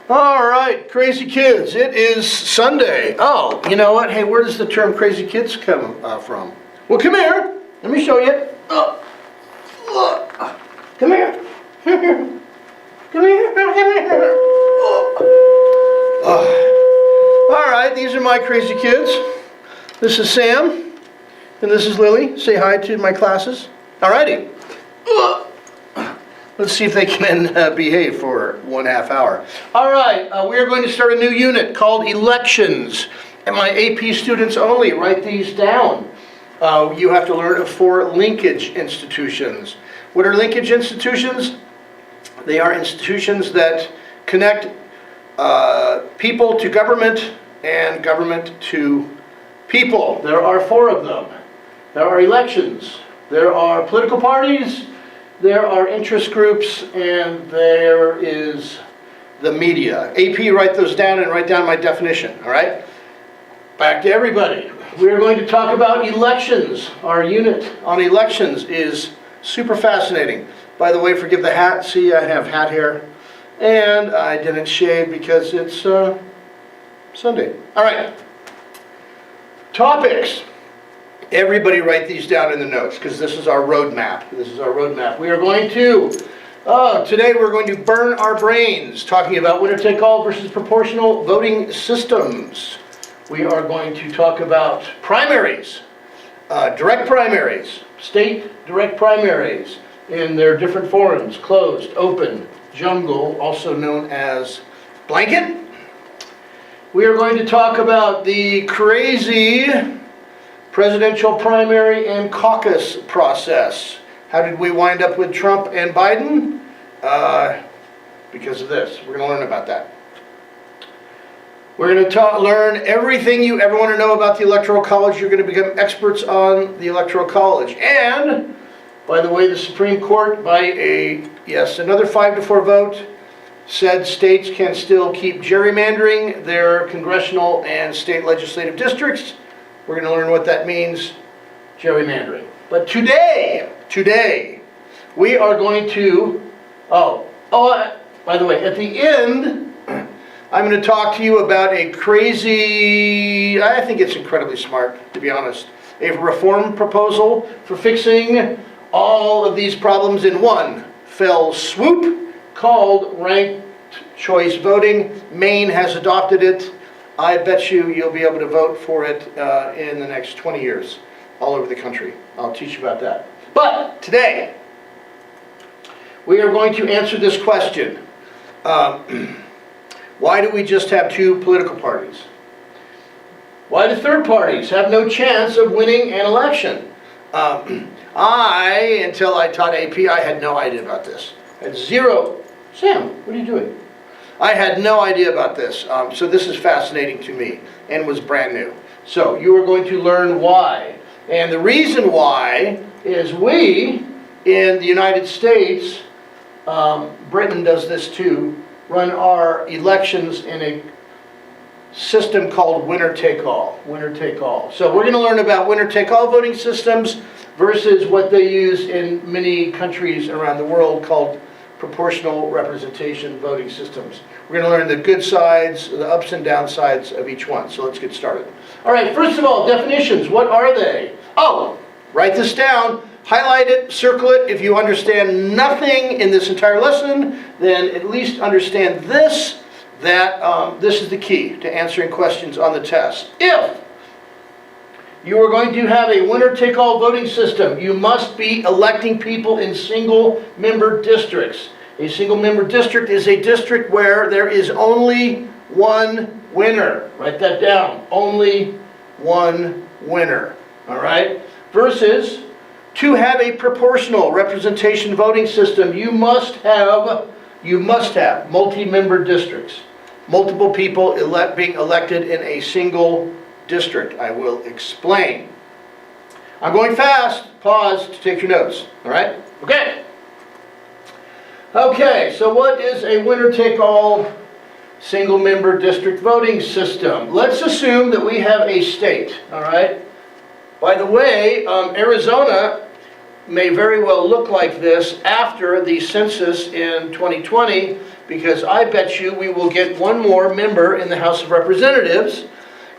All right, crazy kids, it is Sunday. Oh, you know what? Hey, where does the term crazy kids come from? Well, come here. Let me show you. Come here. Come here. Come here. All right, these are my crazy kids. This is Sam, and this is Lily. Say hi to my classes. All righty. Let's see if they can behave for 1/2 hour. All right, we are going to start a new unit called Elections. And my AP students only, write these down. You have to learn 4 linkage institutions. What are linkage institutions? They are institutions that connect people to government and government to people. There are 4 of them. There are elections. There are political parties. There are interest groups, and there is the media. AP, write those down and write down my definition, all right? Back to everybody. We are going to talk about elections. Our unit on elections is super fascinating. By the way, forgive the hat. See, I have hat hair. And I didn't shave because it's Sunday. All right. Topics. Everybody write these down in the notes because this is our roadmap. This is our roadmap. We are going to, today we're going to burn our brains talking about winner-take-all versus proportional voting systems. We are going to talk about primaries, direct primaries, state direct primaries in their different forms, closed, open, jungle, also known as blanket. We are going to talk about the crazy presidential primary and caucus process. How did we wind up with Trump and Biden? Because of this. We're going to learn about that. We're going to learn everything you ever want to know about the Electoral College. You're going to become experts on the Electoral College. And, by the way, the Supreme Court, by another 5-4 vote, said states can still keep gerrymandering their congressional and state legislative districts. We're going to learn what that means, gerrymandering. But today, we are going to, by the way, at the end, I'm going to talk to you about a crazy, I think it's incredibly smart, to be honest, a reform proposal for fixing all of these problems in one fell swoop called ranked choice voting. Maine has adopted it. I bet you'll be able to vote for it in the next 20 years all over the country. I'll teach you about that. But today, we are going to answer this question. Why do we just have 2 political parties? Why do third parties have no chance of winning an election? Until I taught AP, I had no idea about this. I had zero. Sam, what are you doing? I had no idea about this, so this is fascinating to me and was brand new. So you are going to learn why. And the reason why is we, in the United States, Britain does this too, run our elections in a system called winner-take-all. Winner-take-all. So we're going to learn about winner-take-all voting systems versus what they use in many countries around the world called proportional representation voting systems. We're going to learn the good sides, the ups and down sides of each one. So let's get started. All right, first of all, definitions. What are they? Oh, write this down, highlight it, circle it. If you understand nothing in this entire lesson, then at least understand this, that this is the key to answering questions on the test. If you are going to have a winner-take-all voting system, you must be electing people in single-member districts. A single-member district is a district where there is only one winner. Write that down. Only one winner. All right? Versus, to have a proportional representation voting system, you must have multi-member districts. Multiple people being elected in a single district. I will explain. I'm going fast. Pause to take your notes. All right? Okay. Okay, so what is a winner-take-all single-member district voting system? Let's assume that we have a state. All right? By the way, Arizona may very well look like this after the census in 2020, because I bet you we will get one more member in the House of Representatives.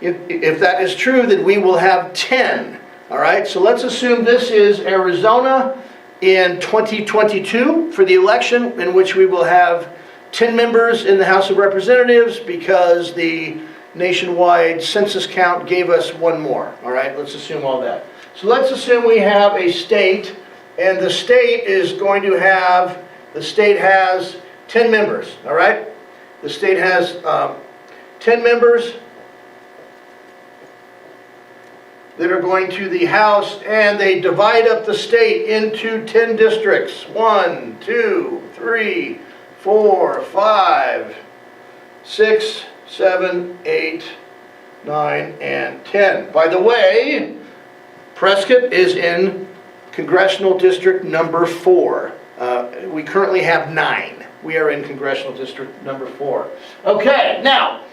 If that is true, then we will have 10. All right, so let's assume this is Arizona in 2022 for the election, in which we will have 10 members in the House of Representatives because the nationwide census count gave us one more. All right, let's assume all that. So let's assume we have a state, and the state is going to have, the state has 10 members. All right, the state has 10 members that are going to the House, and they divide up the state into 10 districts. 1, 2, 3, 4, 5, 6, 7, 8, 9, and 10. By the way, Prescott is in Congressional District number 4. We currently have 9. We are in Congressional District number 4. Okay, now,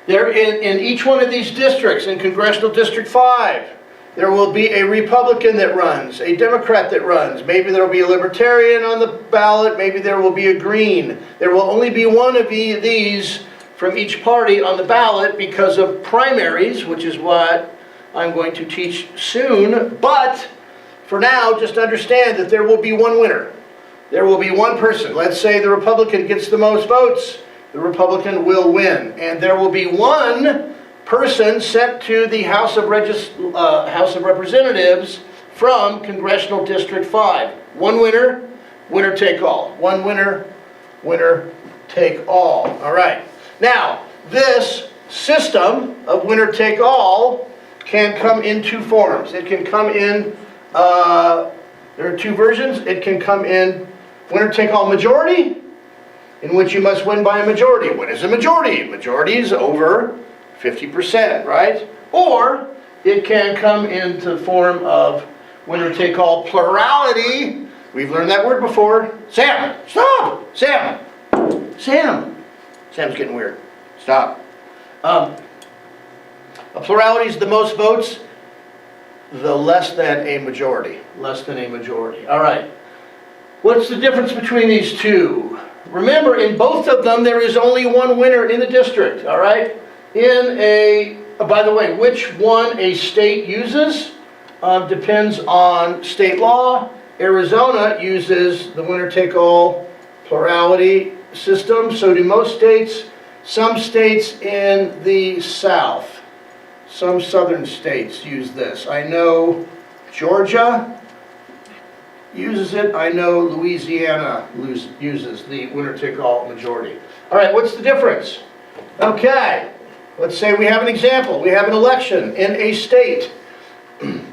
there in each one of these districts, in Congressional District 5, there will be a Republican that runs, a Democrat that runs. Maybe there will be a Libertarian on the ballot. Maybe there will be a Green. There will only be one of these from each party on the ballot because of primaries, which is what I'm going to teach soon. But for now, just understand that there will be one winner. There will be one person. Let's say the Republican gets the most votes. The Republican will win. And there will be one person sent to the House of Representatives from Congressional District 5. One winner, winner take all. One winner, winner take all. All right. Now, this system of winner take all can come in two forms. It can come in, there are two versions. It can come in winner take all majority, in which you must win by a majority. What is a majority? Majority is over 50%, right? Or it can come into the form of winner take all plurality. We've learned that word before. Sam, stop! Sam! Sam! Sam's getting weird. Stop. A plurality is the most votes, the less than a majority. Less than a majority. All right. What's the difference between these two? Remember, in both of them, there is only one winner in the district, all right? By the way, which one a state uses depends on state law. Arizona uses the winner-take-all plurality system. So do most states. Some states in the South, some southern states use this. I know Georgia uses it. I know Louisiana uses the winner-take-all majority. All right, what's the difference? Okay, let's say we have an example. We have an election in a state, in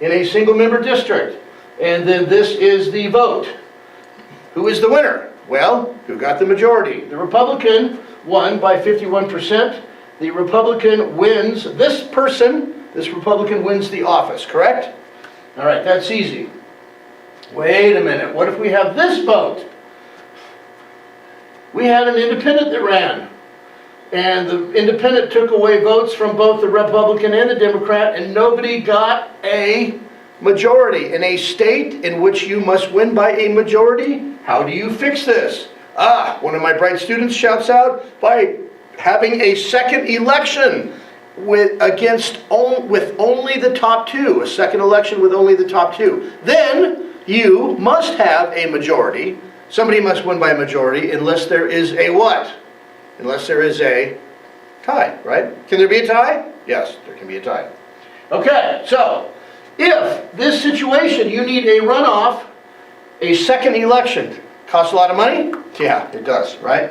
a single-member district, and then this is the vote. Who is the winner? Well, who got the majority? The Republican won by 51%. The Republican wins, this Republican wins the office, correct? All right, that's easy. Wait a minute, what if we have this vote? We had an independent that ran, and the independent took away votes from both the Republican and the Democrat, and nobody got a majority. In a state in which you must win by a majority, how do you fix this? One of my bright students shouts out, by having a second election with only the top two, a second election with only the top two. Then you must have a majority. Somebody must win by a majority unless there is a what? Unless there is a tie, right? Can there be a tie? Yes, there can be a tie. Okay, so if this situation you need a runoff, a second election, costs a lot of money? Yeah, it does, right?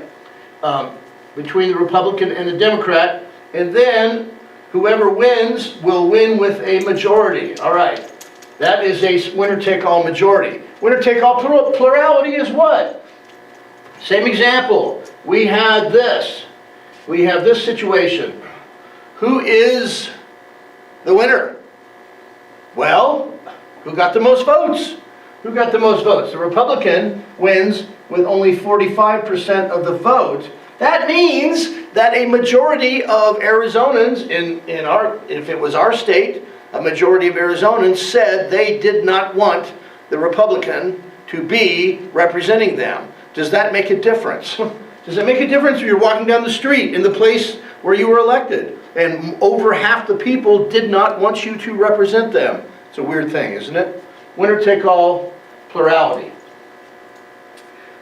Between the Republican and the Democrat, and then whoever wins will win with a majority. All right. That is a winner-take-all majority. Winner-take-all plurality is what? Same example. We had this. We have this situation. Who is the winner? Well, who got the most votes? Who got the most votes? The Republican wins with only 45% of the vote. That means that a majority of Arizonans, if it was our state, a majority of Arizonans said they did not want the Republican to be representing them. Does that make a difference? Does it make a difference when you're walking down the street in the place where you were elected and over half the people did not want you to represent them? It's a weird thing, isn't it? Winner take all, plurality.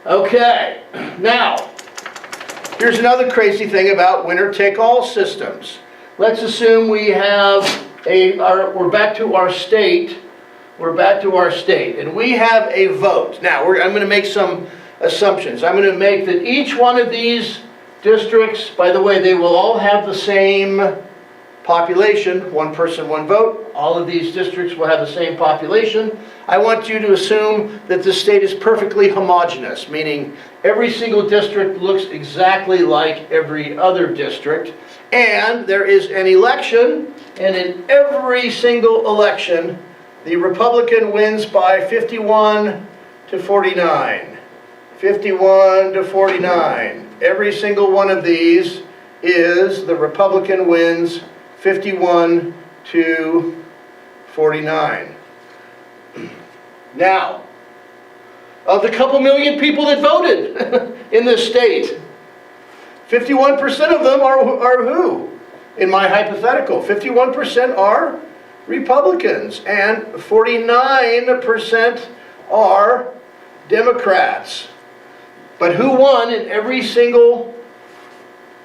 Okay, now, here's another crazy thing about winner take all systems. Let's assume we have we're back to our state. We're back to our state, and we have a vote. Now, I'm going to make some assumptions. I'm going to make that each one of these districts, by the way, they will all have the same population, one person, one vote. All of these districts will have the same population. I want you to assume that the state is perfectly homogeneous, meaning every single district looks exactly like every other district, and there is an election, and in every single election, the Republican wins by 51 to 49. 51 to 49. Every single one of these is the Republican wins 51 to 49. Now, of the couple million people that voted in this state, 51% of them are who? In my hypothetical, 51% are Republicans and 49% are Democrats. But who won in every single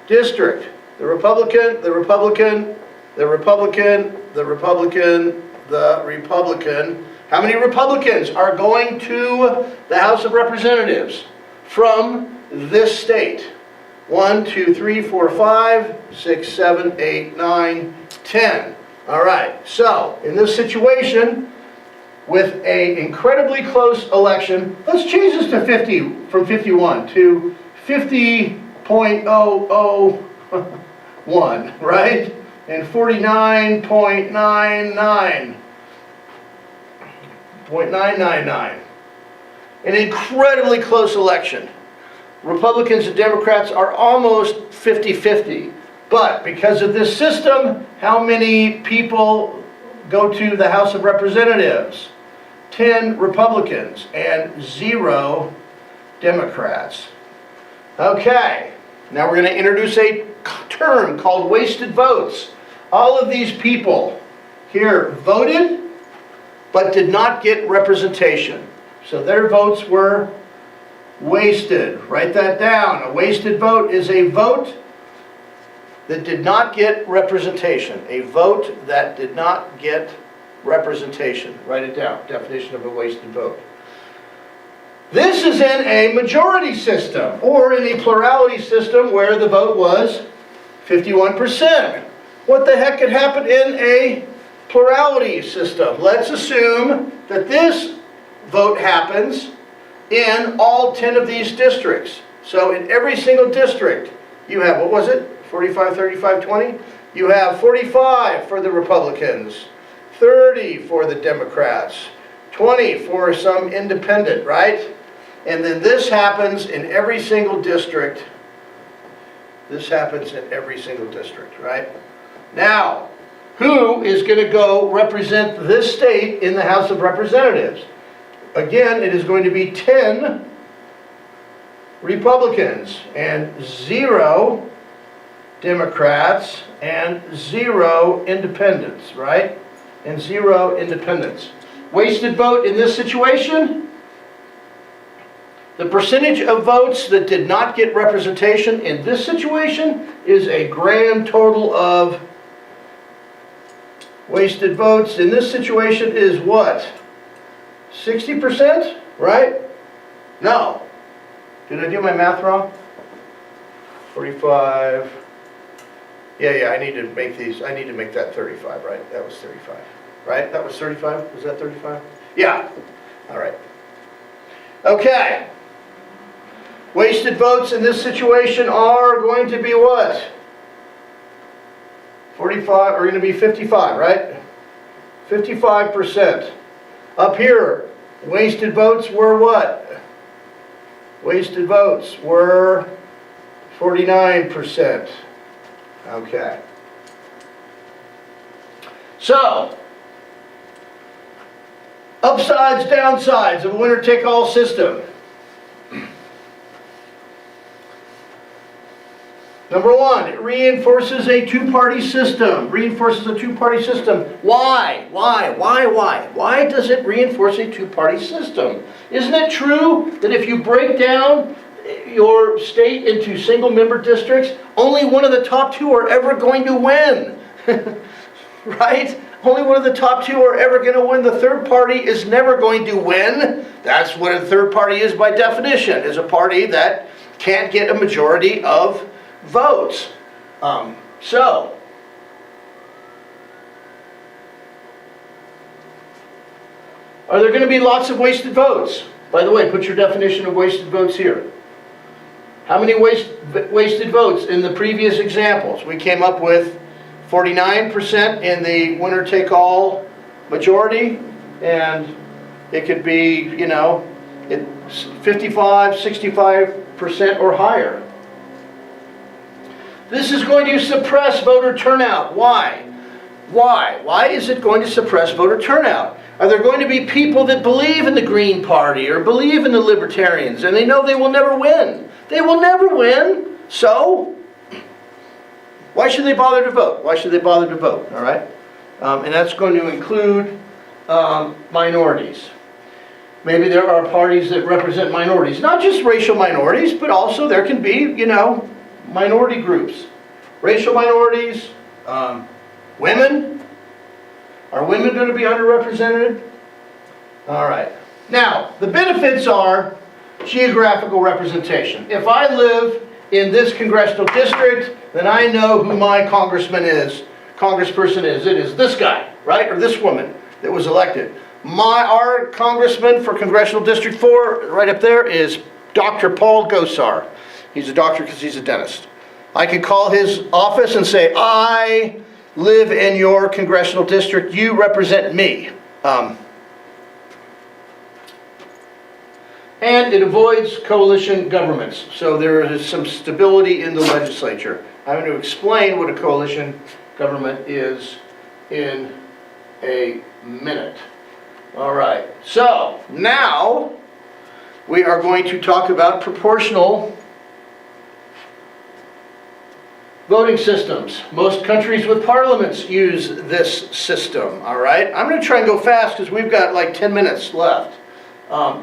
district? The Republican, the Republican, the Republican, the Republican, the Republican. How many Republicans are going to the House of Representatives from this state? 1, 2, 3, 4, 5, 6, 7, 8, 9, 10. All right, so in this situation, with an incredibly close election, let's change this to 50, from 51 to 50.001, right? And 49.999. An incredibly close election. Republicans and Democrats are almost 50-50. But because of this system, how many people go to the House of Representatives? 10 Republicans and 0 Democrats. Okay, now we're going to introduce a term called wasted votes. All of these people here voted but did not get representation. So their votes were wasted. Write that down. A wasted vote is a vote that did not get representation. A vote that did not get representation. Write it down. Definition of a wasted vote. This is in a majority system or in a plurality system where the vote was 51%. What the heck could happen in a plurality system? Let's assume that this vote happens in all 10 of these districts. So in every single district, you have, what was it? 45, 35, 20? You have 45 for the Republicans, 30 for the Democrats, 20 for some independent, right? And then this happens in every single district. This happens in every single district, right? Now, who is going to go represent this state in the House of Representatives? Again, it is going to be 10 Republicans and 0 Democrats and 0 independents, right? And 0 independents. Wasted vote in this situation? The percentage of votes that did not get representation in this situation is a grand total of wasted votes in this situation is what? 60%, right? No. Did I do my math wrong? 45. Yeah, I need to make these, I need to make that 35, right? That was 35, right? That was 35? Was that 35? Yeah. All right. Okay. Wasted votes in this situation are going to be what? 45, are going to be 55, right? 55%. Up here, wasted votes were what? Wasted votes were 49%. Okay. So, upsides, downsides of a winner-take-all system. Number one, it reinforces a two-party system. Reinforces a two-party system. Why? Why does it reinforce a two-party system? Isn't it true that if you break down your state into single-member districts, only one of the top two are ever going to win? Right? Only one of the top two are ever going to win. The third party is never going to win. That's what a third party is by definition, is a party that can't get a majority of votes. So, are there going to be lots of wasted votes? By the way, put your definition of wasted votes here. How many wasted votes in the previous examples? We came up with 49% in the winner-take-all majority, and it could be, you know, 55, 65% or higher. This is going to suppress voter turnout. Why? Why is it going to suppress voter turnout? Are there going to be people that believe in the Green Party or believe in the Libertarians, and they know they will never win? They will never win, so why should they bother to vote? Why should they bother to vote, all right? And that's going to include minorities. Maybe there are parties that represent minorities, not just racial minorities, but also there can be, you know, minority groups. Racial minorities, women. Are women going to be underrepresented? All right. Now, the benefits are geographical representation. If I live in this congressional district, then I know who my congressperson is. It is this guy, right? Or this woman that was elected. Our congressman for Congressional District 4, right up there, is Dr. Paul Gosar. He's a doctor because he's a dentist. I could call his office and say, I live in your congressional district, you represent me. And it avoids coalition governments. So there is some stability in the legislature. I'm going to explain what a coalition government is in a minute. All right, so now we are going to talk about proportional voting systems. Most countries with parliaments use this system, all right? I'm going to try and go fast because we've got like 10 minutes left,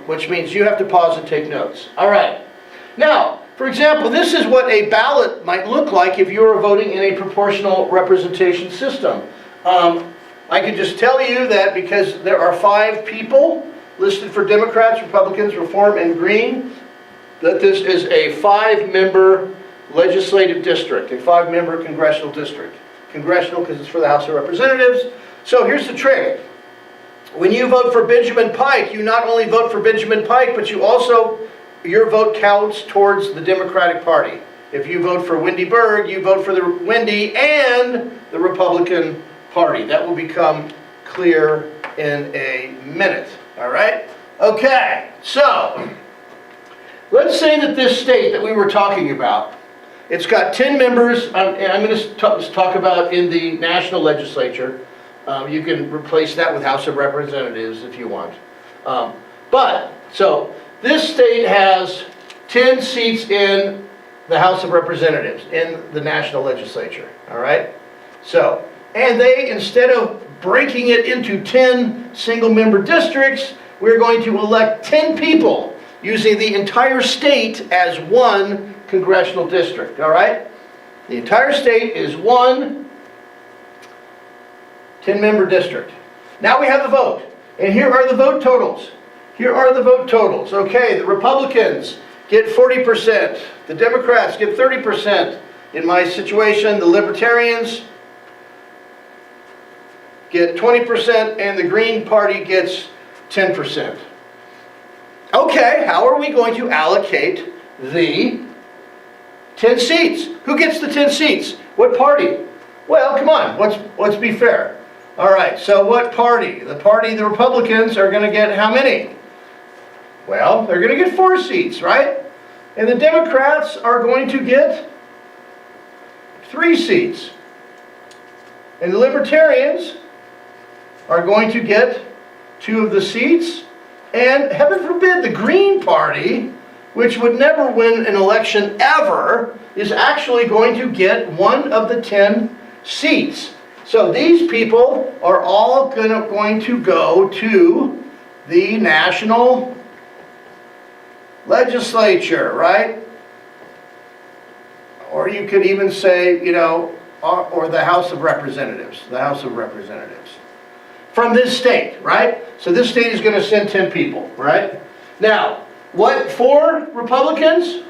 which means you have to pause and take notes. All right. Now, for example, this is what a ballot might look like if you were voting in a proportional representation system. I could just tell you that because there are 5 people listed for Democrats, Republicans, Reform, and Green, that this is a 5-member legislative district, a 5-member congressional district. Congressional because it's for the House of Representatives. So here's the trick. When you vote for Benjamin Pike, you not only vote for Benjamin Pike, but you also, your vote counts towards the Democratic Party. If you vote for Wendy Berg, you vote for the Wendy and the Republican Party. That will become clear in a minute. All right? Okay, so let's say that this state that we were talking about, it's got 10 members, and I'm going to talk about in the national legislature. You can replace that with House of Representatives if you want. So this state has 10 seats in the House of Representatives, in the national legislature, all right? So, and they, instead of breaking it into 10 single-member districts, we're going to elect 10 people using the entire state as one congressional district, all right? The entire state is one 10-member district. Now we have the vote, and here are the vote totals. Here are the vote totals. Okay, the Republicans get 40%. The Democrats get 30%. In my situation, the Libertarians get 20%, and the Green Party gets 10%. Okay, how are we going to allocate the 10 seats? Who gets the 10 seats? What party? Well, come on, let's be fair. All right, so what party? The Republicans are going to get how many? Well, they're going to get 4 seats, right? And the Democrats are going to get 3 seats. And the Libertarians are going to get 2 of the seats. And heaven forbid, the Green Party which would never win an election ever, is actually going to get one of the 10 seats. So these people are all going to go to the national legislature, right? Or you could even say, you know, or the House of Representatives, the House of Representatives. From this state, right? So this state is going to send 10 people, right? Now, what for Republicans?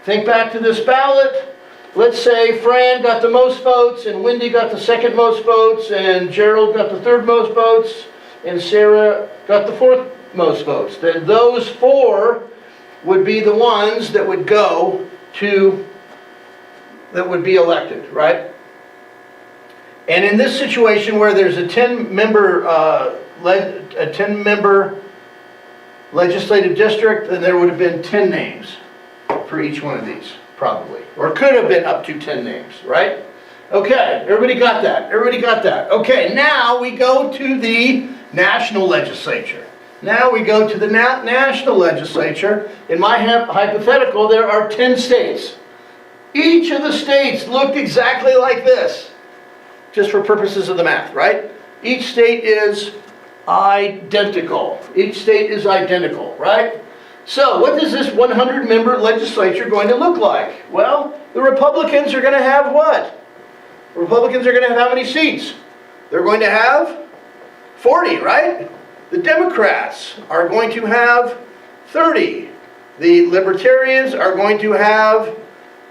Think back to this ballot. Let's say Fran got the most votes, and Wendy got the second most votes, and Gerald got the third most votes, and Sarah got the fourth most votes. Then those 4 would be the ones that would go to, that would be elected, right? And in this situation where there's a 10-member legislative district, then there would have been 10 names for each one of these, probably. Or could have been up to 10 names, right? Okay, everybody got that? Everybody got that? Okay, now we go to the national legislature. Now we go to the national legislature. In my hypothetical, there are 10 states. Each of the states looked exactly like this, just for purposes of the math, right? Each state is identical. Each state is identical, right? So what is this 100-member legislature going to look like? Well, the Republicans are going to have what? The Republicans are going to have how many seats? They're going to have 40, right? The Democrats are going to have 30. The Libertarians are going to have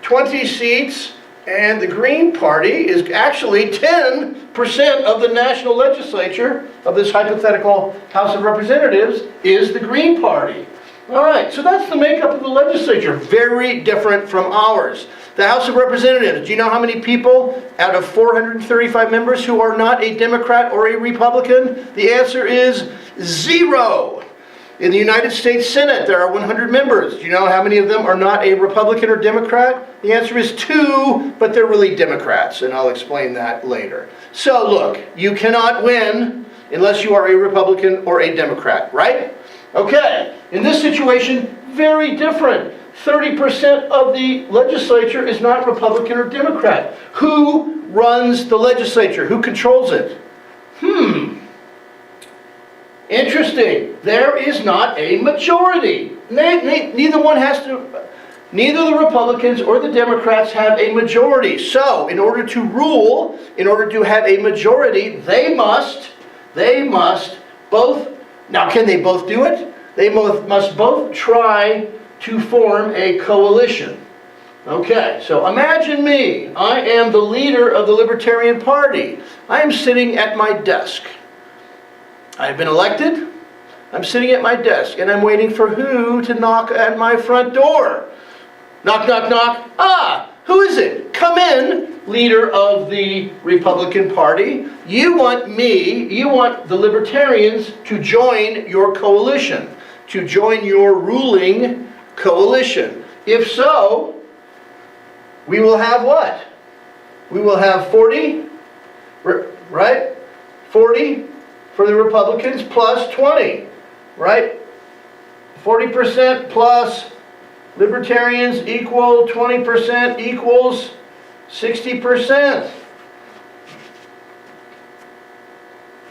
20 seats, and the Green Party is actually 10% of the national legislature of this hypothetical House of Representatives is the Green Party. All right, so that's the makeup of the legislature. Very different from ours. The House of Representatives, do you know how many people out of 435 members who are not a Democrat or a Republican? The answer is 0. In the United States Senate, there are 100 members. Do you know how many of them are not a Republican or Democrat? The answer is 2, but they're really Democrats, and I'll explain that later. So look, you cannot win unless you are a Republican or a Democrat, right? Okay, in this situation, very different. 30% of the legislature is not Republican or Democrat. Who runs the legislature? Who controls it? Interesting. There is not a majority. Neither the Republicans or the Democrats have a majority. So, in order to rule, in order to have a majority, they must both, now can they both do it? They must both try to form a coalition. Okay, so imagine me. I am the leader of the Libertarian Party. I am sitting at my desk. I've been elected. I'm sitting at my desk and I'm waiting for who to knock at my front door. Knock, knock, knock. Ah, who is it? Come in, leader of the Republican Party. You want the Libertarians to join your coalition, to join your ruling coalition. If so, we will have what? We will have 40, right? 40 for the Republicans plus 20, right? 40% plus Libertarians equal 20% equals 60%.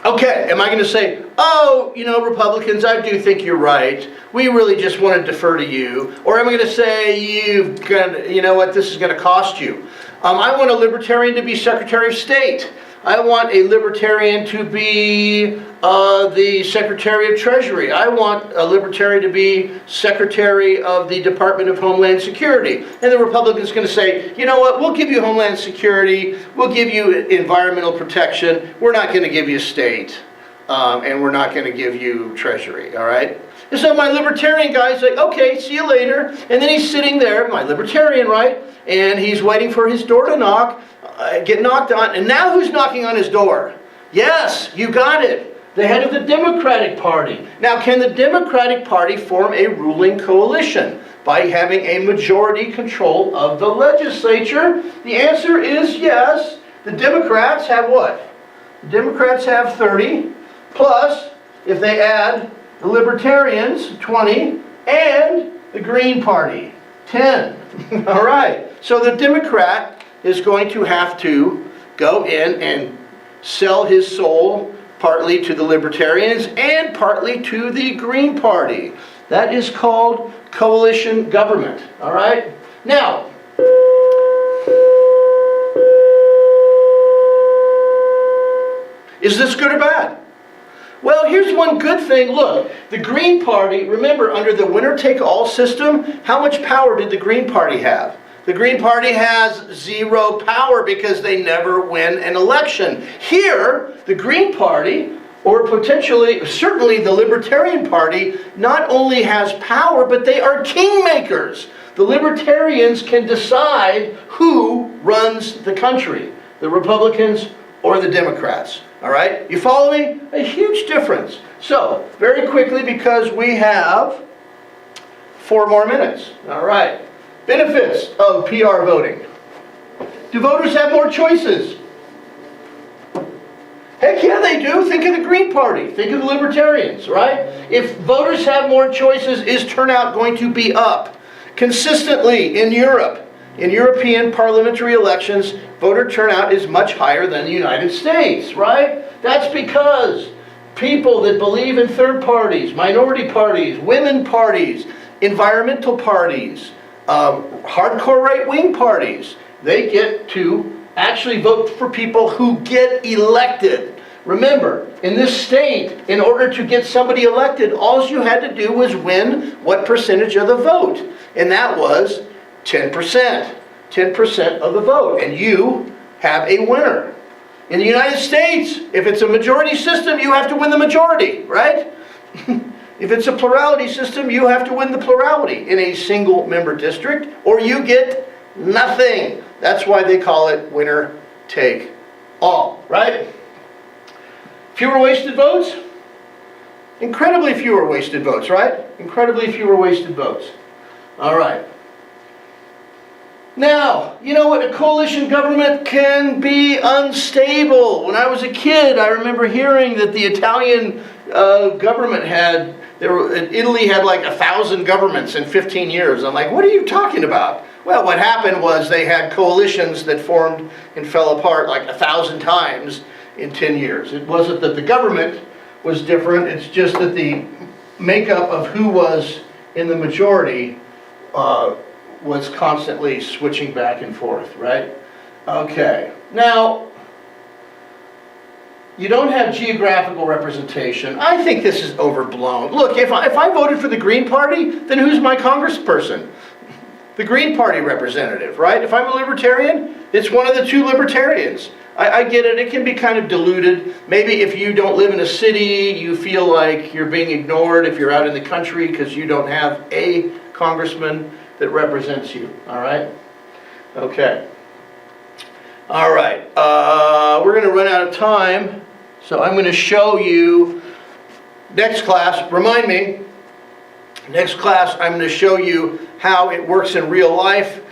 Okay, am I going to say, oh, you know, Republicans, I do think you're right. We really just want to defer to you. Or am I going to say, you know what, this is going to cost you. I want a Libertarian to be Secretary of State. I want a Libertarian to be the Secretary of Treasury. I want a Libertarian to be Secretary of the Department of Homeland Security. And the Republican's going to say, you know what, we'll give you Homeland Security, we'll give you environmental protection, we're not going to give you state, and we're not going to give you Treasury, all right? And so my Libertarian guy's like, okay, see you later. And then he's sitting there, my Libertarian, right? And he's waiting for his door to knock, get knocked on. And now who's knocking on his door? Yes, you got it. The head of the Democratic Party. Now, can the Democratic Party form a ruling coalition by having a majority control of the legislature? The answer is yes. The Democrats have what? The Democrats have 30, plus, if they add the Libertarians, 20, and The Green Party, 10. All right. So the Democrat is going to have to go in and sell his soul partly to the Libertarians and partly to the Green Party. That is called coalition government. All right. Now, is this good or bad? Well, here's one good thing. Look, the Green Party, remember, under the winner-take-all system, how much power did the Green Party have? The Green Party has 0 power because they never win an election. Here, the Green Party, or potentially, certainly the Libertarian Party, not only has power, but they are kingmakers. The Libertarians can decide who runs the country, the Republicans or the Democrats. All right? You follow me? A huge difference. So, very quickly, because we have 4 more minutes. All right. Benefits of PR voting. Do voters have more choices? Heck yeah, they do. Think of the Green Party. Think of the Libertarians, right? If voters have more choices, is turnout going to be up? Consistently in Europe, in European parliamentary elections, voter turnout is much higher than the United States, right? That's because people that believe in third parties, minority parties, women parties, environmental parties, hardcore right-wing parties, they get to actually vote for people who get elected. Remember, in this state, in order to get somebody elected, all you had to do was win what percentage of the vote? And that was 10%. 10% of the vote. And you have a winner. In the United States, if it's a majority system, you have to win the majority, right? If it's a plurality system, you have to win the plurality in a single member district, or you get nothing. That's why they call it winner take all, right? Fewer wasted votes? Incredibly fewer wasted votes, right? Incredibly fewer wasted votes. All right. Now, you know what? A coalition government can be unstable. When I was a kid, I remember hearing that the Italian government had, Italy had like 1,000 governments in 15 years. I'm like, what are you talking about? Well, what happened was they had coalitions that formed and fell apart like 1,000 times in 10 years. It wasn't that the government was different, it's just that the makeup of who was in the majority was constantly switching back and forth, right? Okay, now, you don't have geographical representation. I think this is overblown. Look, if I voted for the Green Party, then who's my congressperson? The Green Party representative, right? If I'm a libertarian, it's one of the 2 libertarians. I get it, it can be kind of diluted. Maybe if you don't live in a city, you feel like you're being ignored if you're out in the country because you don't have a congressman that represents you, all right? Okay. All right, we're going to run out of time, so I'm going to show you, next class, remind me, next class I'm going to show you how it works in real life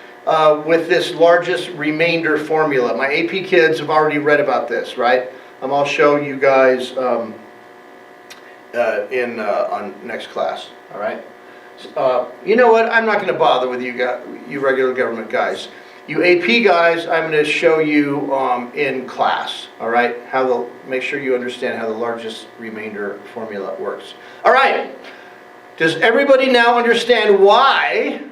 with this largest remainder formula. My AP kids have already read about this, right? I'll show you guys on next class, all right? You know what? I'm not going to bother with you guys, you regular government guys. You AP guys, I'm going to show you in class, all right? Make sure you understand how the largest remainder formula works. All right. Does everybody now understand why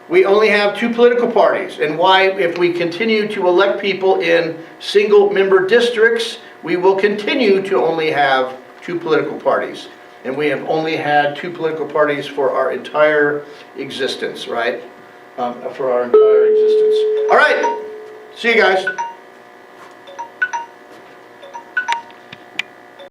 we only have 2 political parties, and why, if we continue to elect people in single-member districts, we will continue to only have 2 political parties? And we have only had 2 political parties for our entire existence, right? For our entire existence. All right. See you guys.